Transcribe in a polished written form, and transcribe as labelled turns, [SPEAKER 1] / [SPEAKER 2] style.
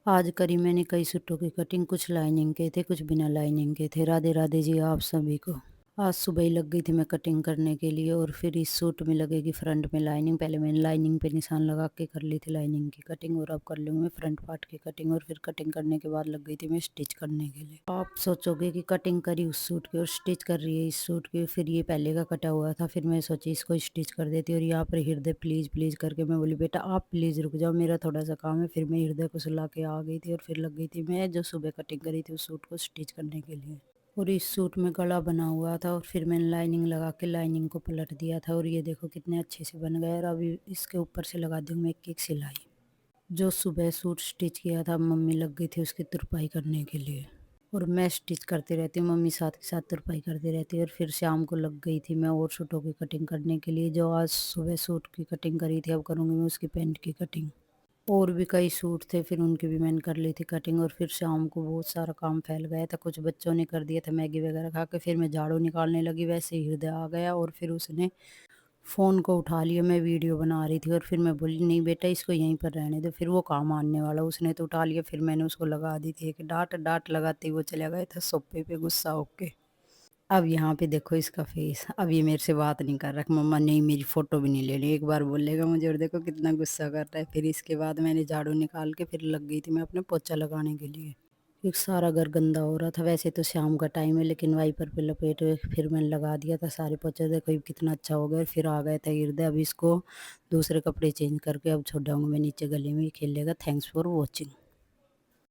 [SPEAKER 1] आज करी मैंने कई सूटों की कटिंग, कुछ लाइनिंग के थे, कुछ बिना लाइनिंग के थे। राधे राधे जी आप सभी को। आज सुबह ही लग गई थी मैं कटिंग करने के लिए और फिर इस सूट में लगेगी फ्रंट में लाइनिंग। पहले मैंने लाइनिंग पे निशान लगा के कर ली थी लाइनिंग की कटिंग और अब कर लूँगी मैं फ्रंट पार्ट की कटिंग। और फिर कटिंग करने के बाद लग गई थी मैं स्टिच करने के लिए। आप सोचोगे कि कटिंग करी उस सूट की और स्टिच कर रही है इस सूट की। फिर ये पहले का कटा हुआ था, फिर मैं सोची इसको स्टिच कर देती। और यहाँ पर हृदय प्लीज़ प्लीज़ करके मैं बोली बेटा आप प्लीज़ रुक जाओ, मेरा थोड़ा सा काम है। फिर मैं हृदय को सुला के आ गई थी और फिर लग गई थी मैं जो सुबह कटिंग करी थी उस सूट को स्टिच करने के लिए। और इस सूट में गला बना हुआ था और फिर मैंने लाइनिंग लगा के लाइनिंग को पलट दिया था और ये देखो कितने अच्छे से बन गए। और अभी इसके ऊपर से लगा दूँगी मैं एक-एक सिलाई। जो सुबह सूट स्टिच किया था मम्मी लग गई थी उसकी तुरपाई करने के लिए। और मैं स्टिच करती रहती हूँ, मम्मी साथ के साथ तुरपाई करती रहती है। और फिर शाम को लग गई थी मैं और सूटों की कटिंग करने के लिए। जो आज सुबह सूट की कटिंग करी थी अब करूँगी मैं उसकी पैंट की कटिंग। और भी कई सूट थे फिर उनकी भी मैंने कर ली थी कटिंग। और फिर शाम को बहुत सारा काम फैल गया था, कुछ बच्चों ने कर दिया था मैगी वगैरह खा के। फिर मैं झाड़ू निकालने लगी, वैसे ही हृदय आ गया और फिर उसने फ़ोन को उठा लिया। मैं वीडियो बना रही थी और फिर मैं बोली नहीं बेटा इसको यहीं पर रहने दो, फिर वो कहाँ मानने वाला। उसने तो उठा लिया, फिर मैंने उसको लगा दी थी एक डाँट। डाँट लगाते ही वो चला गया था सोफ़े पे गुस्सा होके। अब यहाँ पे देखो इसका फेस, अब ये मेरे से बात नहीं कर रहा कि मम्मा नहीं मेरी फ़ोटो भी नहीं लेनी, एक बार बोलेगा मुझे। और देखो कितना गुस्सा कर रहा है। फिर इसके बाद मैंने झाड़ू निकाल के फिर लग गई थी मैं अपने पोछा लगाने के लिए। एक सारा घर गंदा हो रहा था, वैसे तो शाम का टाइम है लेकिन वाइपर पे लपेट के फिर मैंने लगा दिया था सारे पोछे। देखो ये कितना अच्छा हो गया। फिर आ गया था हृदय, अब इसको दूसरे कपड़े चेंज करके अब छोड़ जाऊँगी मैं नीचे गली में, ये खेलेगा। Thanks for watching.